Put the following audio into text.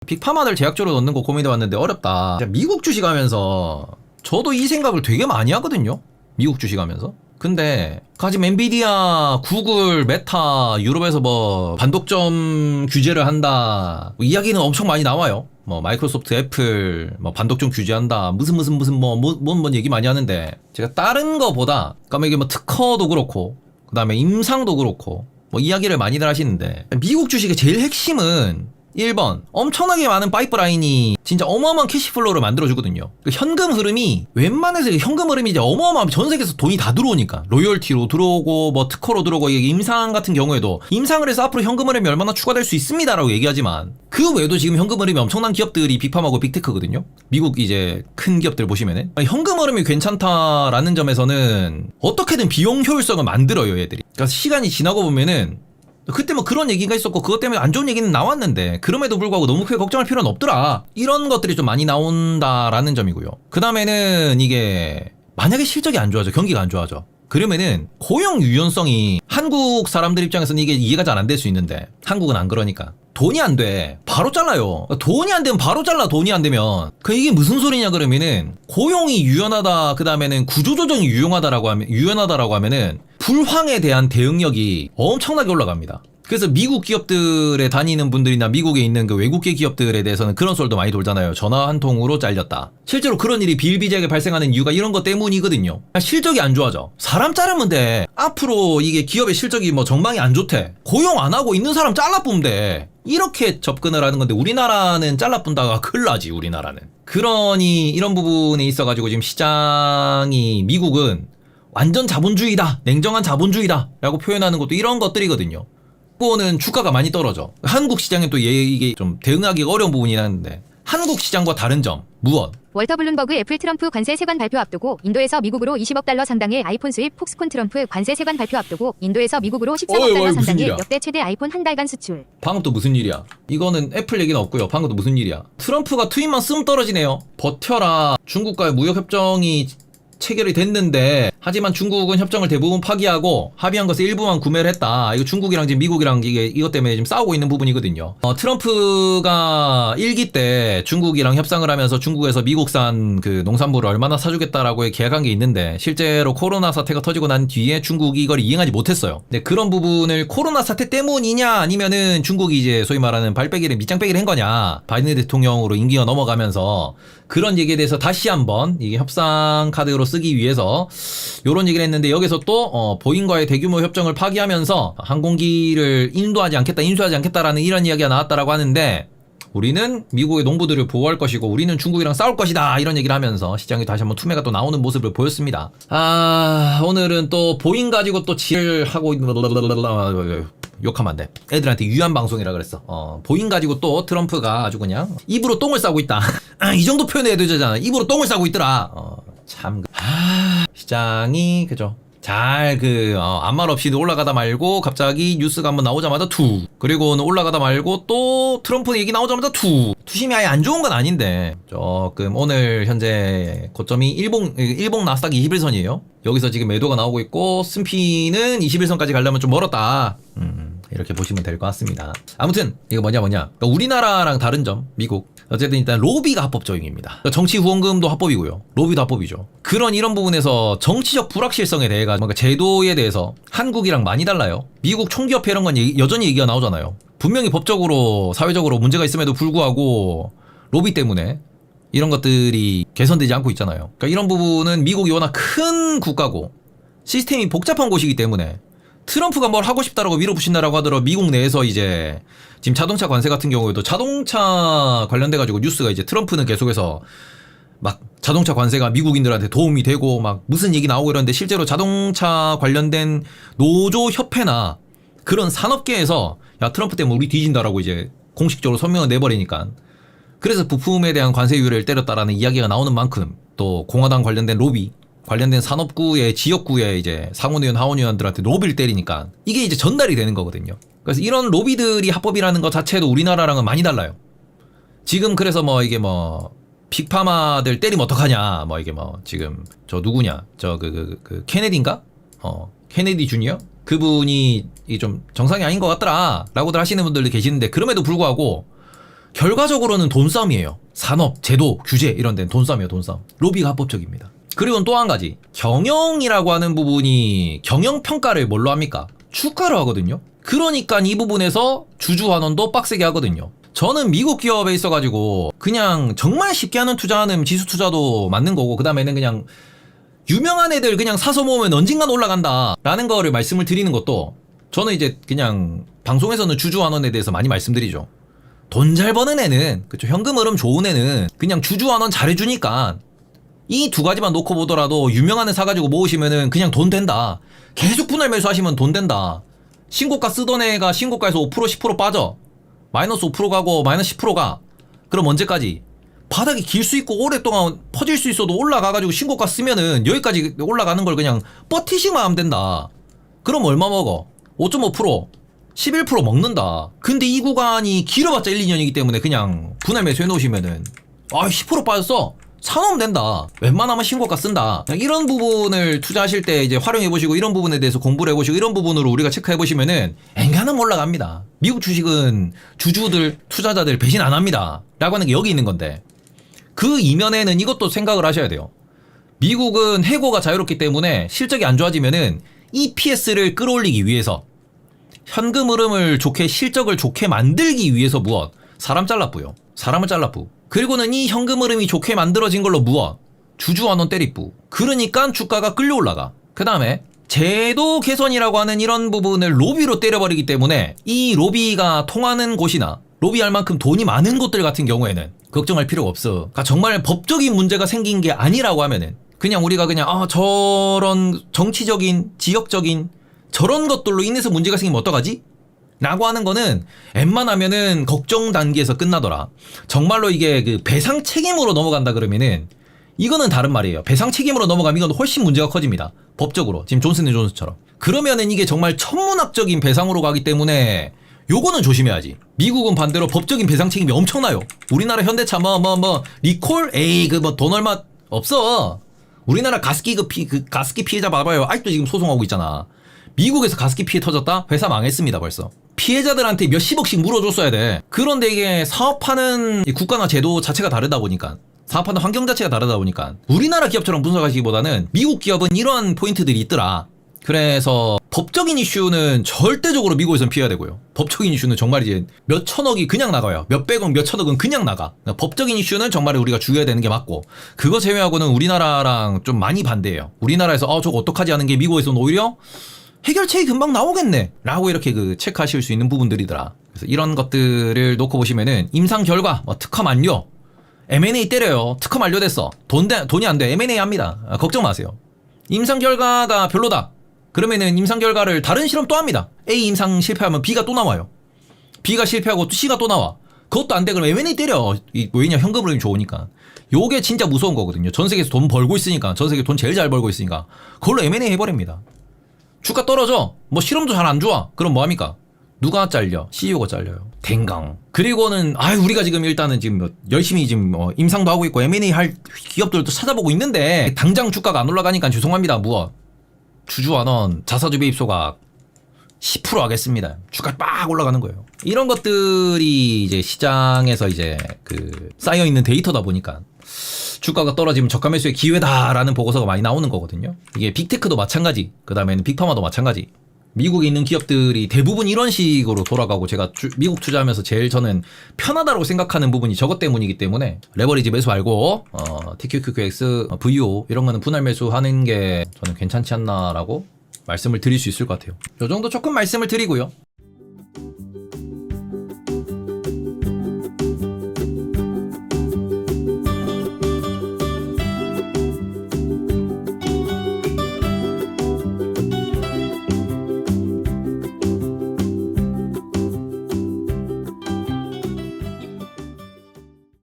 빅파마들 제약적으로 넣는 거 고민해봤는데 어렵다. 미국 주식하면서 저도 이 생각을 되게 많이 하거든요. 미국 주식하면서. 근데 지금 엔비디아, 구글, 메타, 유럽에서 뭐 반독점 규제를 한다. 뭐 이야기는 엄청 많이 나와요. 뭐 마이크로소프트, 애플, 뭐 반독점 규제한다. 무슨 뭔 얘기 많이 하는데 제가 다른 거보다 그러니까 이게 뭐 특허도 그렇고 그다음에 임상도 그렇고 뭐 이야기를 많이들 하시는데 미국 주식의 제일 핵심은 1번 엄청나게 많은 파이프라인이 진짜 어마어마한 캐시플로우를 만들어주거든요. 그 현금 흐름이 웬만해서 현금 흐름이 이제 어마어마한 전 세계에서 돈이 다 들어오니까 로열티로 들어오고 뭐 특허로 들어오고 이게 임상 같은 경우에도 임상을 해서 앞으로 현금 흐름이 얼마나 추가될 수 있습니다라고 얘기하지만 그 외에도 지금 현금 흐름이 엄청난 기업들이 빅팜하고 빅테크거든요. 미국 이제 큰 기업들 보시면은 현금 흐름이 괜찮다라는 점에서는 어떻게든 비용 효율성을 만들어요 얘들이. 그러니까 시간이 지나고 보면은 그때 뭐 그런 얘기가 있었고 그것 때문에 안 좋은 얘기는 나왔는데 그럼에도 불구하고 너무 크게 걱정할 필요는 없더라. 이런 것들이 좀 많이 나온다라는 점이고요. 그 다음에는 이게 만약에 실적이 안 좋아져, 경기가 안 좋아져. 그러면은 고용 유연성이 한국 사람들 입장에서는 이게 이해가 잘 안 될 수 있는데 한국은 안 그러니까 돈이 안 돼. 바로 잘라요. 돈이 안 되면 바로 잘라. 돈이 안 되면. 이게 무슨 소리냐 그러면은 고용이 유연하다 그 다음에는 구조조정이 유연하다라고 하면은 불황에 대한 대응력이 엄청나게 올라갑니다. 그래서 미국 기업들에 다니는 분들이나 미국에 있는 그 외국계 기업들에 대해서는 그런 썰도 많이 돌잖아요. 전화 한 통으로 잘렸다. 실제로 그런 일이 비일비재하게 발생하는 이유가 이런 것 때문이거든요. 실적이 안 좋아져. 사람 자르면 돼. 앞으로 이게 기업의 실적이 뭐 전망이 안 좋대. 고용 안 하고 있는 사람 잘라뿌면 돼. 이렇게 접근을 하는 건데 우리나라는 잘라뿐다가 큰일 나지 우리나라는. 그러니 이런 부분에 있어가지고 지금 시장이 미국은 완전 자본주의다. 냉정한 자본주의다. 라고 표현하는 것도 이런 것들이거든요. 는 주가가 많이 떨어져. 한국 시장에 또 이게 좀 대응하기가 어려운 부분이 있는데 한국 시장과 다른 점 무엇? 월터 블룸버그 애플 트럼프 관세 세관 발표 앞두고 인도에서 미국으로 20억 달러 상당의 아이폰 수입. 폭스콘 트럼프 관세 세관 발표 앞두고 인도에서 미국으로 13억 달러 상당의 역대 최대 아이폰 한 달간 수출. 방금 또 무슨 일이야? 이거는 애플 얘기는 없고요. 방금 또 무슨 일이야? 트럼프가 트윗만 쓰면 떨어지네요. 버텨라. 중국과의 무역협정이 체결이 됐는데 하지만 중국은 협정을 대부분 파기하고 합의한 것의 일부만 구매를 했다. 이거 중국이랑 지금 미국이랑 이것 때문에 지금 싸우고 있는 부분이거든요. 트럼프가 1기 때 중국이랑 협상을 하면서 중국에서 미국산 그 농산물을 얼마나 사주겠다라고 계약한 게 있는데 실제로 코로나 사태가 터지고 난 뒤에 중국이 이걸 이행하지 못했어요. 근데 그런 부분을 코로나 사태 때문이냐 아니면은 중국이 이제 소위 말하는 발빼기를 밑장빼기를 한 거냐 바이든 대통령으로 임기가 넘어가면서 그런 얘기에 대해서 다시 한번 이게 협상 카드로 쓰기 위해서 요런 얘기를 했는데 여기서 또 보잉과의 대규모 협정을 파기하면서 항공기를 인수하지 않겠다라는 이런 이야기가 나왔다라고 하는데 우리는 미국의 농부들을 보호할 것이고 우리는 중국이랑 싸울 것이다 이런 얘기를 하면서 시장에 다시 한번 투매가 또 나오는 모습을 보였습니다. 오늘은 또 보잉 가지고 또 지를 하고 욕하면 안 돼. 애들한테 유한 방송이라 그랬어. 보잉 가지고 또 트럼프가 아주 그냥 입으로 똥을 싸고 있다. 이 정도 표현해야 되잖아. 입으로 똥을 싸고 있더라. 참. 시장이 그죠. 잘 아무 말 없이 올라가다 말고 갑자기 뉴스가 한번 나오자마자 투. 그리고는 올라가다 말고 또 트럼프 얘기 나오자마자 투. 투심이 아예 안 좋은 건 아닌데 조금 오늘 현재 고점이 일봉 나스닥 21선이에요. 여기서 지금 매도가 나오고 있고 스피는 21선까지 가려면 좀 멀었다. 이렇게 보시면 될 것 같습니다. 아무튼 이거 뭐냐 그러니까 우리나라랑 다른 점 미국 어쨌든 일단 로비가 합법적입니다. 그러니까 정치 후원금도 합법이고요. 로비도 합법이죠. 이런 부분에서 정치적 불확실성에 대해 뭔가 제도에 대해서 한국이랑 많이 달라요. 미국 총기협회 이런 건 여전히 얘기가 나오잖아요. 분명히 법적으로 사회적으로 문제가 있음에도 불구하고 로비 때문에 이런 것들이 개선되지 않고 있잖아요. 그러니까 이런 부분은 미국이 워낙 큰 국가고 시스템이 복잡한 곳이기 때문에 트럼프가 뭘 하고 싶다라고 밀어붙인다라고 하더라도 미국 내에서 이제 지금 자동차 관세 같은 경우에도 자동차 관련돼가지고 뉴스가 이제 트럼프는 계속해서 막 자동차 관세가 미국인들한테 도움이 되고 막 무슨 얘기 나오고 이러는데 실제로 자동차 관련된 노조 협회나 그런 산업계에서 야 트럼프 때문에 우리 뒤진다라고 이제 공식적으로 성명을 내버리니까 그래서 부품에 대한 관세율을 때렸다라는 이야기가 나오는 만큼 또 공화당 관련된 로비 관련된 산업구의 지역구의 이제 상원의원 하원의원들한테 로비를 때리니까 이게 이제 전달이 되는 거거든요. 그래서 이런 로비들이 합법이라는 것 자체도 우리나라랑은 많이 달라요. 지금 그래서 이게 빅파마들 때리면 어떡하냐 이게 지금 저 누구냐 케네디인가? 케네디 주니어? 그분이 좀 정상이 아닌 것 같더라 라고들 하시는 분들도 계시는데 그럼에도 불구하고 결과적으로는 돈싸움이에요. 산업, 제도, 규제 이런 데는 돈싸움이에요. 돈싸움. 로비가 합법적입니다. 그리고 또 한 가지, 경영이라고 하는 부분이 경영평가를 뭘로 합니까? 주가로 하거든요. 그러니까 이 부분에서 주주환원도 빡세게 하거든요. 저는 미국 기업에 있어가지고 그냥 정말 쉽게 하는 투자하는 지수 투자도 맞는 거고, 그 다음에는 그냥 유명한 애들 그냥 사서 모으면 언젠간 올라간다 라는 거를 말씀을 드리는 것도, 저는 이제 그냥 방송에서는 주주환원에 대해서 많이 말씀드리죠. 돈 잘 버는 애는, 그쵸, 현금 흐름 좋은 애는 그냥 주주환원 잘해주니까 이 두 가지만 놓고 보더라도 유명한 애 사가지고 모으시면은 그냥 돈 된다. 계속 분할 매수하시면 돈 된다. 신고가 쓰던 애가 신고가에서 5% 10% 빠져, 마이너스 5% 가고 마이너스 10% 가. 그럼 언제까지? 바닥이 길 수 있고 오랫동안 퍼질 수 있어도 올라가가지고 신고가 쓰면은 여기까지 올라가는 걸 그냥 버티시만 하면 된다. 그럼 얼마 먹어? 5.5%, 11% 먹는다. 근데 이 구간이 길어봤자 1, 2년이기 때문에 그냥 분할 매수 해놓으시면은 10% 빠졌어, 사놓으면 된다. 웬만하면 신고가 쓴다. 이런 부분을 투자하실 때 이제 활용해보시고, 이런 부분에 대해서 공부를 해보시고, 이런 부분으로 우리가 체크해보시면은 엔간하면 올라갑니다. 미국 주식은 주주들, 투자자들 배신 안 합니다 라고 하는 게 여기 있는 건데, 그 이면에는 이것도 생각을 하셔야 돼요. 미국은 해고가 자유롭기 때문에 실적이 안 좋아지면은 EPS를 끌어올리기 위해서, 현금 흐름을 좋게, 실적을 좋게 만들기 위해서 무엇? 사람 잘라뿌요. 사람을 잘라뿌. 그리고는 이 현금 흐름이 좋게 만들어진 걸로 무엇? 주주환원 때리뿌. 그러니까 주가가 끌려 올라가. 그 다음에 제도 개선이라고 하는 이런 부분을 로비로 때려버리기 때문에, 이 로비가 통하는 곳이나 로비할 만큼 돈이 많은 곳들 같은 경우에는 걱정할 필요가 없어. 그러니까 정말 법적인 문제가 생긴 게 아니라고 하면은 그냥 우리가 그냥 저런 정치적인, 지역적인 저런 것들로 인해서 문제가 생기면 어떡하지? 라고 하는 거는 웬만하면은 걱정 단계에서 끝나더라. 정말로 이게 그 배상 책임으로 넘어간다 그러면은 이거는 다른 말이에요. 배상 책임으로 넘어가면 이건 훨씬 문제가 커집니다. 법적으로. 지금 존슨앤존슨처럼. 그러면은 이게 정말 천문학적인 배상으로 가기 때문에 요거는 조심해야지. 미국은 반대로 법적인 배상 책임이 엄청나요. 우리나라 현대차 리콜? 에이 돈 얼마 없어. 우리나라 가습기 가습기 피해자 봐봐요. 아직도 지금 소송하고 있잖아. 미국에서 가습기 피해 터졌다? 회사 망했습니다 벌써. 피해자들한테 몇십억씩 물어줬어야 돼. 그런데 이게 사업하는 국가나 제도 자체가 다르다 보니까, 사업하는 환경 자체가 다르다 보니까 우리나라 기업처럼 분석하시기보다는 미국 기업은 이러한 포인트들이 있더라. 그래서 법적인 이슈는 절대적으로 미국에선 피해야 되고요. 법적인 이슈는 정말 이제 몇 천억이 그냥 나가요. 몇백억, 몇 천억은 그냥 나가. 그러니까 법적인 이슈는 정말 우리가 주의해야 되는 게 맞고, 그거 제외하고는 우리나라랑 좀 많이 반대예요. 우리나라에서 저거 어떡하지 하는 게 미국에서는 오히려 해결책이 금방 나오겠네 라고 이렇게 체크하실 수 있는 부분들이더라. 그래서 이런 것들을 놓고 보시면은 임상 결과, 특허 만료, M&A 때려요. 특허 만료됐어. 돈이 안 돼. M&A 합니다. 걱정 마세요. 임상 결과가 별로다. 그러면은 임상 결과를 다른 실험 또 합니다. A 임상 실패하면 B가 또 나와요. B가 실패하고 C가 또 나와. 그것도 안 돼. 그럼 M&A 때려. 왜냐, 현금 흐름이 좋으니까. 요게 진짜 무서운 거거든요. 전 세계에서 돈 벌고 있으니까, 전 세계 돈 제일 잘 벌고 있으니까 그걸로 M&A 해버립니다. 주가 떨어져. 실험도 잘 안 좋아. 그럼 뭐합니까? 누가 잘려? CEO가 잘려요. 댕강. 그리고는 우리가 지금 일단은 지금 열심히 지금 임상도 하고 있고 M&A 할 기업들도 찾아보고 있는데 당장 주가가 안 올라가니까 죄송합니다. 무엇? 주주환원, 자사주 배입 소각 10% 하겠습니다. 주가 빡 올라가는 거예요. 이런 것들이 이제 시장에서 이제 쌓여 있는 데이터다 보니까 주가가 떨어지면 저가 매수의 기회다라는 보고서가 많이 나오는 거거든요. 이게 빅테크도 마찬가지, 그 다음에는 빅파마도 마찬가지. 미국에 있는 기업들이 대부분 이런 식으로 돌아가고, 제가 미국 투자하면서 제일 저는 편하다고 생각하는 부분이 저것 때문이기 때문에 레버리지 매수 말고 TQQX, VO 이런 거는 분할 매수하는 게 저는 괜찮지 않나라고 말씀을 드릴 수 있을 것 같아요. 이 정도 조금 말씀을 드리고요.